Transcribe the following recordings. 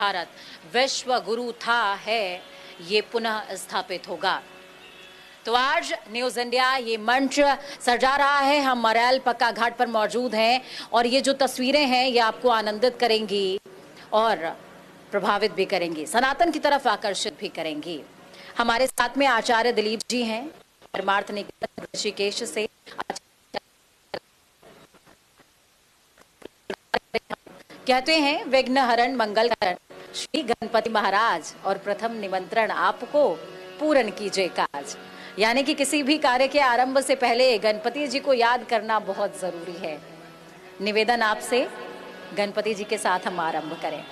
भारत विश्व गुरु था है ये पुनः स्थापित होगा। तो आज न्यूज इंडिया ये मंच सजा रहा है। हम मरैल पक्का घाट पर मौजूद हैं और ये जो तस्वीरें हैं ये आपको आनंदित करेंगी और प्रभावित भी करेंगी, सनातन की तरफ आकर्षित भी करेंगी। हमारे साथ में आचार्य दिलीप जी हैं, परमार्थ निकेतन ऋषिकेश से। कहते हैं विघ्न हरण मंगल करण श्री गणपति महाराज और प्रथम निमंत्रण आपको पूर्ण कीजिए काज। यानी कि किसी भी कार्य के आरंभ से पहले गणपति जी को याद करना बहुत जरूरी है। निवेदन आपसे, गणपति जी के साथ हम आरंभ करें।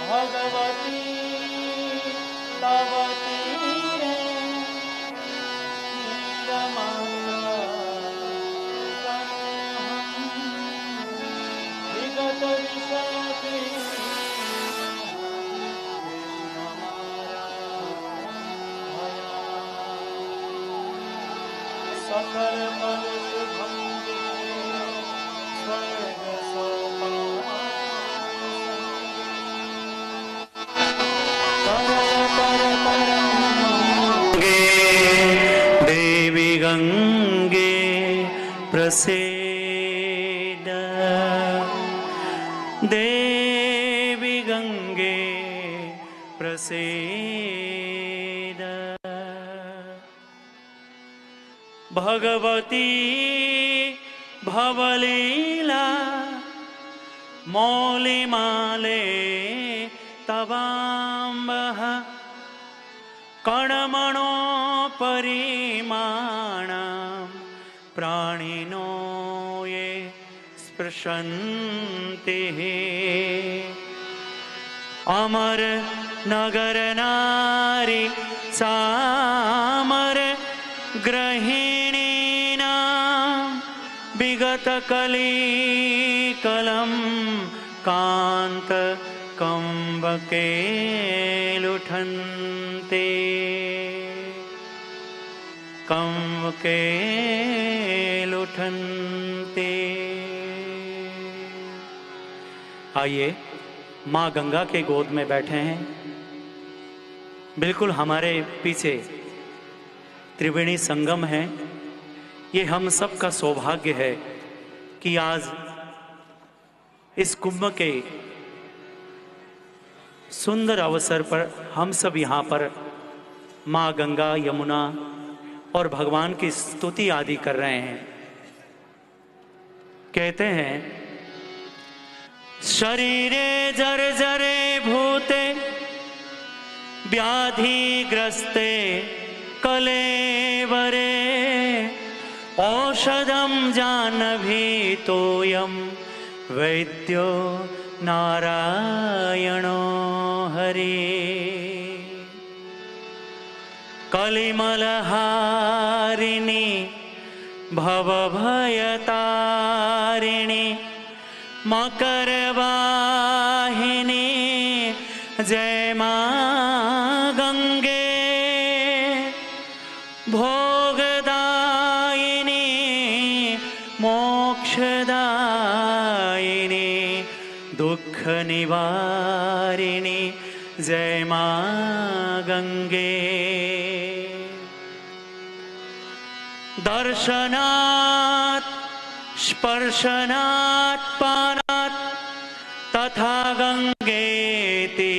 भगवती तव तीरे विगत विषय सकल पद शुभम स्वर्ग देवी गंगे प्रसीद, देवी गंगे प्रसीद। भगवती भवलीला मौलिमाले तवाम्बः कणमणो परिमाणं प्राणिनो ये स्पृशन्ति। अमर नगर नारी सामर गृहिणीनां विगत कलिकलं कांत कंबके लुठन्ते, कंबके लुठन्ते। आइए माँ गंगा के गोद में बैठे हैं। बिल्कुल हमारे पीछे त्रिवेणी संगम है। ये हम सब का सौभाग्य है कि आज इस कुंभ के सुंदर अवसर पर हम सब यहाँ पर माँ गंगा, यमुना और भगवान की स्तुति आदि कर रहे हैं। कहते हैं शरीरे जर्जरे भूते व्याधिग्रस्ते कलेवरे औषधं जाह्नवीतोऽयं वैद्यो नारायणो हरे। कलिमलहारिणि भवभयतारिणि मकरवाहिनी जय मां गंगे। भोगदायिनी मोक्षदायिनी दुख निवारिणी जय मां गंगे। दर्शनात् स्पर्शनात् पानात् तथा गंगेति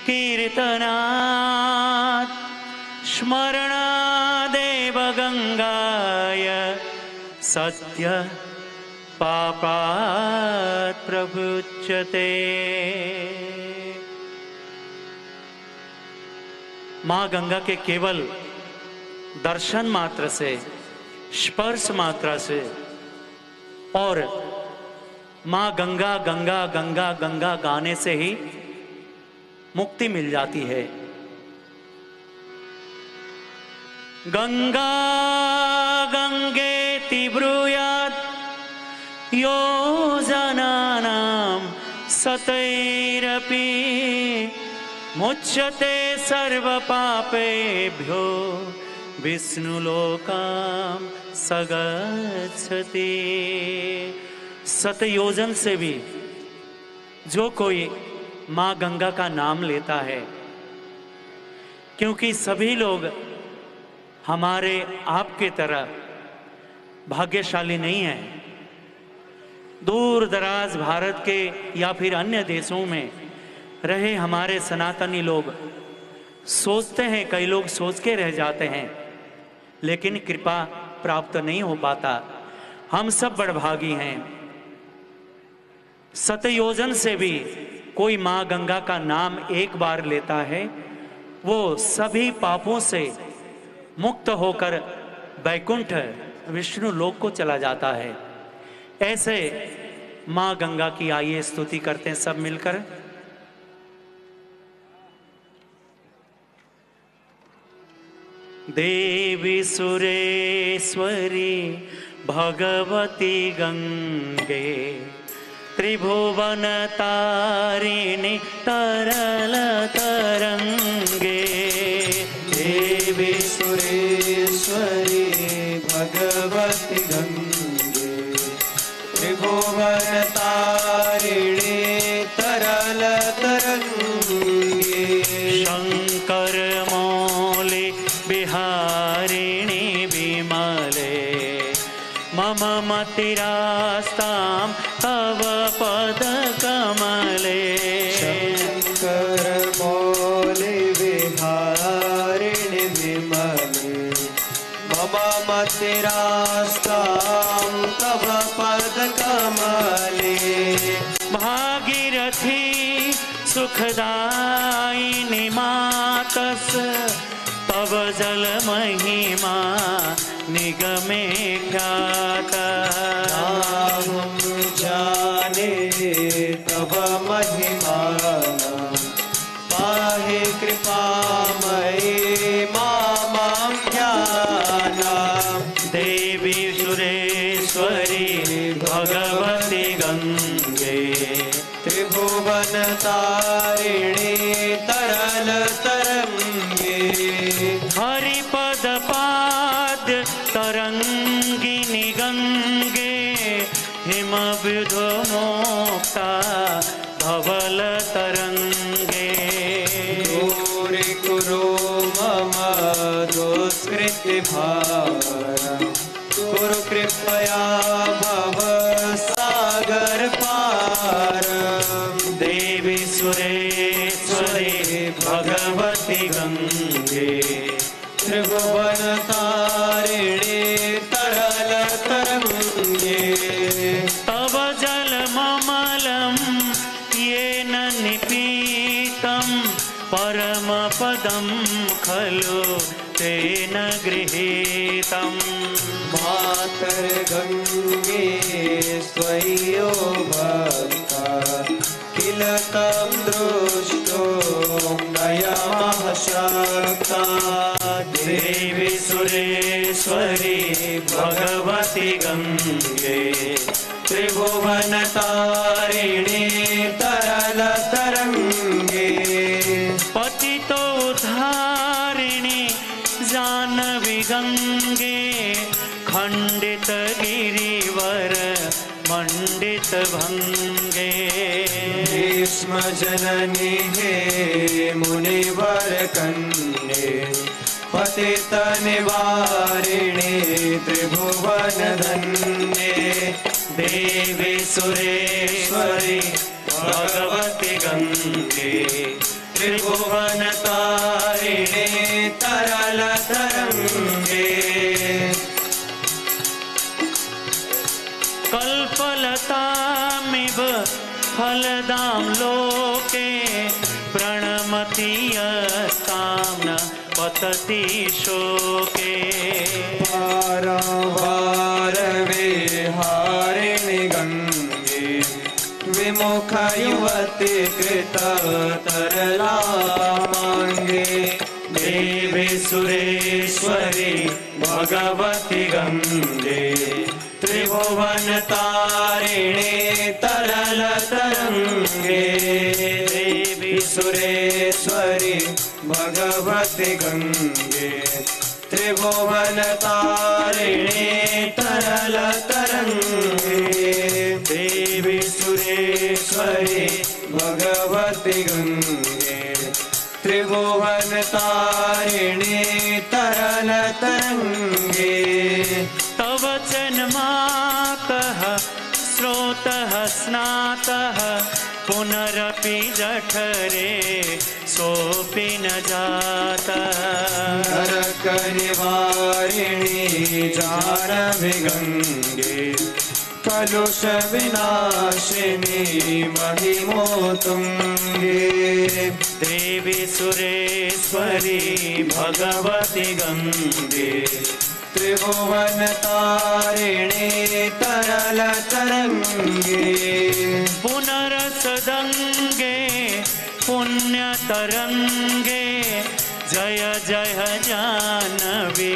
कीर्तनात् स्मरणादेव गंगाय सत्य पापात् प्रमुच्यते। मां गंगा के केवल दर्शन मात्र से, स्पर्श मात्रा से और मां गंगा गंगा गंगा गंगा गाने से ही मुक्ति मिल जाती है। गंगा गंगेति ब्रूयात् यो जनानां सतैरपि मुच्यते सर्वपापेभ्यो विष्णुलोकां सगच्छति। सतयोजन से भी जो कोई मां गंगा का नाम लेता है, क्योंकि सभी लोग हमारे आपके तरह भाग्यशाली नहीं हैं। दूर दराज भारत के या फिर अन्य देशों में रहे हमारे सनातनी लोग सोचते हैं, कई लोग सोच के रह जाते हैं, लेकिन कृपा प्राप्त नहीं हो पाता। हम सब बड़भागी हैं। सतयोजन से भी कोई मां गंगा का नाम एक बार लेता है, वो सभी पापों से मुक्त होकर वैकुंठ विष्णु लोक को चला जाता है। ऐसे मां गंगा की आइए स्तुति करते हैं सब मिलकर। देवी सुरेश्वरी भगवती गंगे त्रिभुवन तारिणी तरल तरंगे। देवी सुरेश्वरी भगवती गंगे त्रिभुवन तारिणी तरल तरंगे। शंकर मौली बिहारिणी विमले मम मतिरास्तां तव पद कमले। शंकर मौली बिहारिणी विमले मम मतिरास्तां तव पद कमले। भागीरथी सुखदायिनी मातस तव जल महिमा निगमे ख्याता। हम जाने तव महिमा पाहे कृपामयी मां ज्ञाना। देवी सुरेश्वरी भगवती गंगे त्रिभुवन तारिणी तरल तरंगे। हरिपद पाद तरंगिनी गंगे हिम विधो मोक्ता धवल तरंगे। दूरि कुरु मम दुष्कृति भारं कुरु कृपया भव सागर पारं। देवी सुरेश्वरी भगवती गंगे त्रिभुवन तारिणी तरल तरंगे। तव जल ममलम येन निपीतं परम पदम खलु तेन गृहीतम्। मातर गंगे स्वयो भक्ता किल तं दृष्टो नयमः शक्ता देवी सुरेश्वरी भगवती गंगे त्रिभुवन तारिणी तरल तरंगे पतितोद्धारिणी जानवी गंगे खंडित गिरिवर मंडित भंगे भीष्म जननी हे मुनिवर कन्ये पतित निवारिणी त्रिभुवन धन्ये देवी सुरेश्वरी भगवती गंगे त्रिभुवन तारिणी तरल तरंगे कल्पलतामिव फलदां लोके प्रणमति यस्तां न पतति शोके पारावार विहारिणि गंगे विमुख युवती कृत तरलापांगे देवी सुरेश्वरी भगवती गंगे त्रिभुवन तारिणी तरल तरंगे देवी सुरेश्वरी भगवती गंगे त्रिभुवन तारिणी तरल तरंगे देवी सुरेश्वरी भगवती गंगे त्रिभुवन तारिणी तरल तरंगे तव जन्मातः स्रोतः स्नातः पुनरपि जठरे सोऽपि न जातः नरक निवारिणी जानवी गंगे कलुष विनाशिनी महिमोतुंगे देवी सुरेश्वरी भगवती गंगे त्रिभुवन तारिणी तरल तरंगे पुनरसदंगे पुण्यतरंगे जय जय जानवी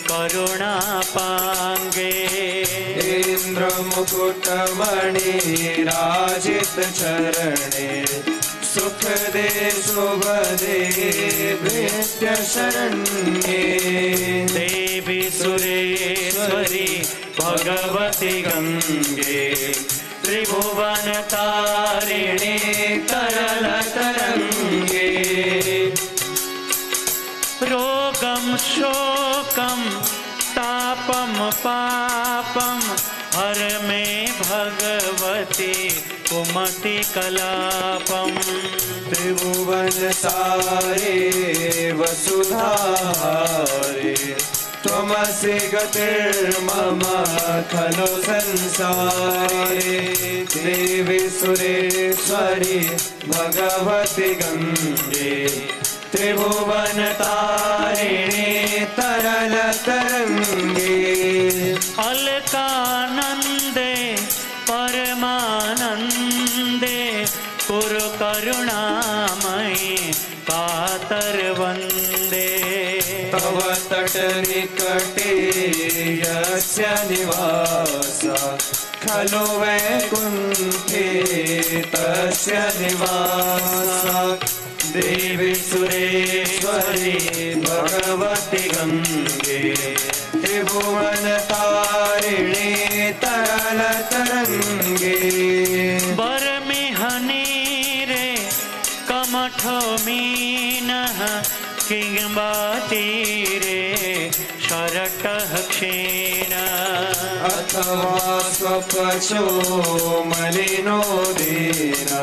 करुणापांगे इंद्र मुकुटमणि राजित चरणे सुख दे शुभ दे भृत्य शरण्ये देवी सुरेश्वरी भगवती गंगे त्रिभुवन तारिणी तरल तरंगे रोगम शोकम तापम पापम हर में भगवती कुमति कलापम त्रिभुवन सारे वसुधारे त्वमसि गतिर्मम खलु संसारे देवी सुरेश्वरी भगवती गंगे त्रिभुवन तारिणी तरल तरंगे अलकानंदे परमानंदे कुरु करुणामयी कातर वंदे तव तट निकटे यस्य निवासा खलु वैकुंठे तस्य निवासा देवी सुरेश्वरी भगवती गंगे त्रिभुवन तारिणी तरल तरंगे बर में हनीरे कमठो मीनः किंबातीरे शरटः क्षीण अथवा स्वपचो मलिनो दीना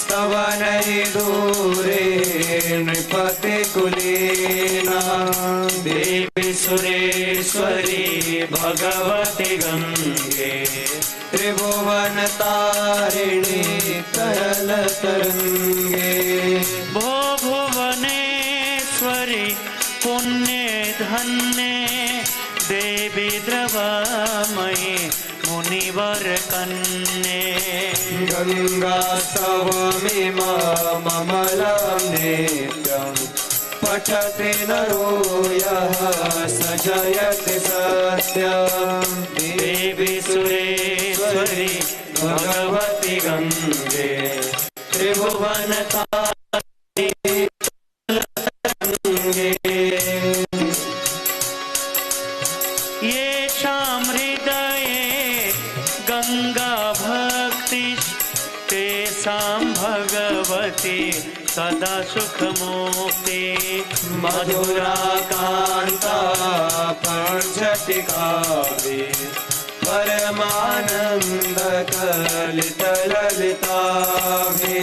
स्तवनहि दूरे नृपति कुलीना देवी सुरेश्वरी भगवती गंगे त्रिभुवन तारिणी तरल तरंगे भो भुवनेश्वरी पुण्य धन्य देवी द्रवमयी मुनिवर कन्ये गङ्गास्तवमिममलं नित्यं पठति नरो यः स जयति सत्यं देवी सुरेश्वरी भगवती गंगे त्रिभुवनतारिणी येषां हृदये गंगा भक्ति तेषां भगवती सदा सुखमुक्ति मधुराकान्ता पञ्चटिकावे परमानन्दकलितललिताभि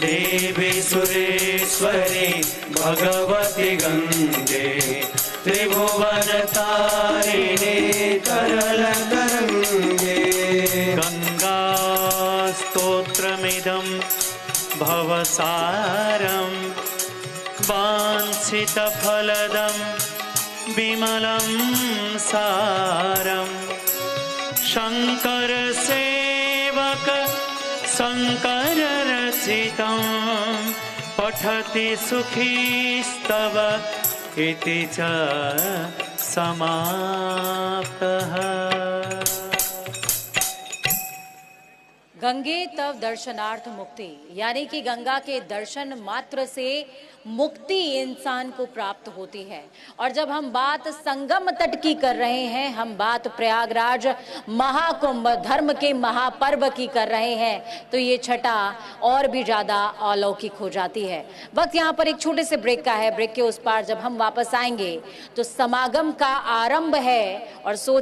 देवी सुरेश्वरी भगवती गंगे त्रिभुवनतारिणी तरलतरङ्गे गंगा स्तोत्रमिदं भवसारं वाञ्छितफलदं विमलं सारं शंकर सेवक शंकर रचितं पठति सुखीस्तव इति च समाप्तः। गंगे तव दर्शनार्थ मुक्ति, यानी कि गंगा के दर्शन मात्र से मुक्ति इंसान को प्राप्त होती है। और जब हम बात संगम तट की कर रहे हैं, हम बात प्रयागराज महाकुंभ धर्म के महापर्व की कर रहे हैं, तो ये छटा और भी ज्यादा अलौकिक हो जाती है। वक्त यहाँ पर एक छोटे से ब्रेक का है। ब्रेक के उस पार जब हम वापस आएंगे तो समागम का आरंभ है और सोच